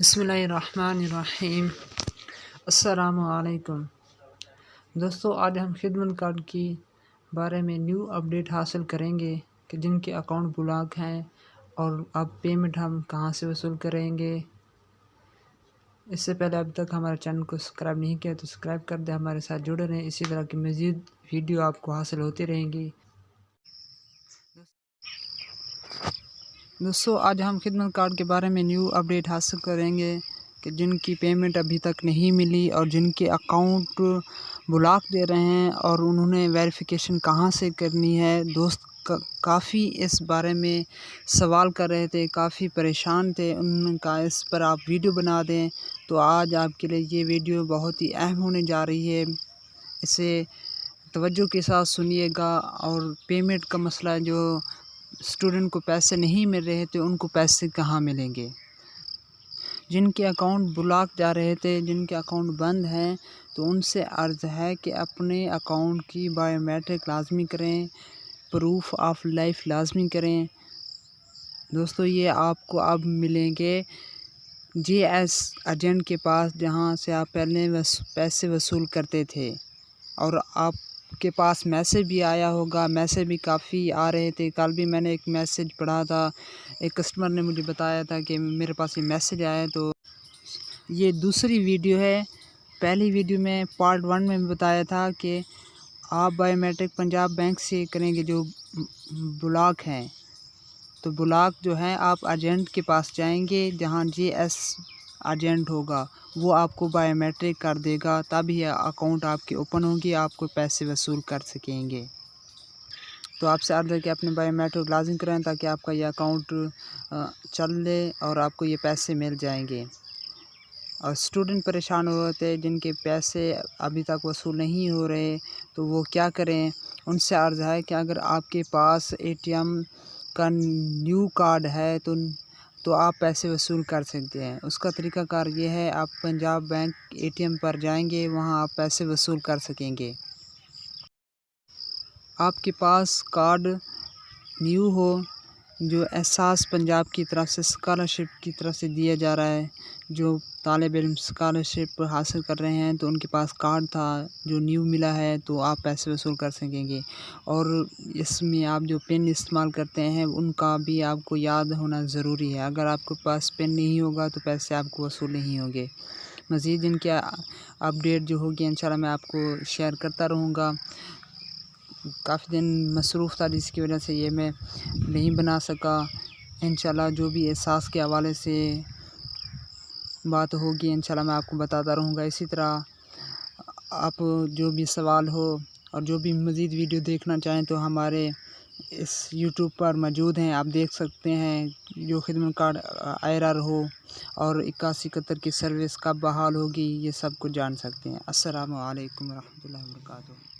بسم اللہ الرحمن الرحیم۔ السلام علیکم دوستو، آج ہم خدمت کارڈ کی بارے میں نیو اپڈیٹ حاصل کریں گے کہ جن کے اکاؤنٹ بلاک ہیں اور اب پیمنٹ ہم کہاں سے وصول کریں گے۔ اس سے پہلے اب تک ہمارے چینل کو سبسکرائب نہیں کیا تو سبسکرائب کر دیں، ہمارے ساتھ جڑے رہیں، اسی طرح کی مزید ویڈیو آپ کو حاصل ہوتی رہیں گی۔ دوستو، آج ہم خدمت کارڈ کے بارے میں نیو اپڈیٹ حاصل کریں گے کہ جن کی پیمنٹ ابھی تک نہیں ملی اور جن کے اکاؤنٹ بلاک دے رہے ہیں اور انہوں نے ویریفیکیشن کہاں سے کرنی ہے۔ دوست کافی اس بارے میں سوال کر رہے تھے، کافی پریشان تھے، ان کا اس پر آپ ویڈیو بنا دیں، تو آج آپ کے لیے یہ ویڈیو بہت ہی اہم ہونے جا رہی ہے۔ اسے توجہ کے ساتھ سنیے گا اور پیمنٹ کا مسئلہ، جو اسٹوڈنٹ کو پیسے نہیں مل رہے تھے ان کو پیسے کہاں ملیں گے۔ جن کے اکاؤنٹ بلاک جا رہے تھے، جن کے اکاؤنٹ بند ہیں، تو ان سے عرض ہے کہ اپنے اکاؤنٹ کی بائیو میٹرک لازمی کریں، پروف آف لائف لازمی کریں۔ دوستو، یہ آپ کو اب ملیں گے جی ایس ایجنٹ کے پاس، جہاں سے آپ پہلے پیسے وصول کرتے تھے، اور آپ کے پاس میسج بھی آیا ہوگا۔ میسج بھی کافی آ رہے تھے، کل بھی میں نے ایک میسج پڑھا تھا، ایک کسٹمر نے مجھے بتایا تھا کہ میرے پاس یہ میسج آیا ہے۔ تو یہ دوسری ویڈیو ہے۔ پہلی ویڈیو میں پارٹ 1 میں بتایا تھا کہ آپ بائیو میٹرک پنجاب بینک سے کریں گے جو بلاک ہیں، تو بلاک جو ہے آپ ایجنٹ کے پاس جائیں گے، جہاں جی ایس ایجنٹ ہوگا، وہ آپ کو بائیو میٹرک کر دے گا، تب یہ اکاؤنٹ آپ کے اوپن ہوگی، آپ کو پیسے وصول کر سکیں گے۔ تو آپ سے عرض ہے کہ اپنے بائیو میٹرک لازم کریں تاکہ آپ کا یہ اکاؤنٹ چل لے اور آپ کو یہ پیسے مل جائیں گے۔ اور اسٹوڈنٹ پریشان ہو رہے تھے جن کے پیسے ابھی تک وصول نہیں ہو رہے، تو وہ کیا کریں۔ ان سے عرض ہے کہ اگر آپ کے پاس اے ٹی ایم کا نیو کارڈ ہے تو آپ پیسے وصول کر سکتے ہیں۔ اس کا طریقہ کار یہ ہے، آپ Punjab bank A T M پر جائیں گے، وہاں آپ پیسے وصول کر سکیں گے۔ آپ کے پاس کارڈ نیو ہو، جو احساس پنجاب کی طرف سے اسکالرشپ کی طرف سے دیا جا رہا ہے، جو طالب علم اسکالرشپ حاصل کر رہے ہیں، تو ان کے پاس کارڈ تھا جو نیو ملا ہے، تو آپ پیسے وصول کر سکیں گے۔ اور اس میں آپ جو پن استعمال کرتے ہیں ان کا بھی آپ کو یاد ہونا ضروری ہے۔ اگر آپ کے پاس پن نہیں ہوگا تو پیسے آپ کو وصول نہیں ہوں گے۔ مزید ان کے اپڈیٹ جو ہوگی انشاءاللہ میں آپ کو شیئر کرتا رہوں گا۔ کافی دن مصروف تھا، جس کی وجہ سے یہ میں نہیں بنا سکا۔ انشاءاللہ جو بھی احساس کے حوالے سے بات ہوگی انشاءاللہ میں آپ کو بتاتا رہوں گا۔ اسی طرح آپ جو بھی سوال ہو اور جو بھی مزید ویڈیو دیکھنا چاہیں تو ہمارے اس یوٹیوب پر موجود ہیں، آپ دیکھ سکتے ہیں۔ جو خدمت کارڈ ایرر ہو اور 8171 کی سروس کب بحال ہوگی، یہ سب کچھ جان سکتے ہیں۔ السلام علیکم ورحمۃ اللہ وبرکاتہ۔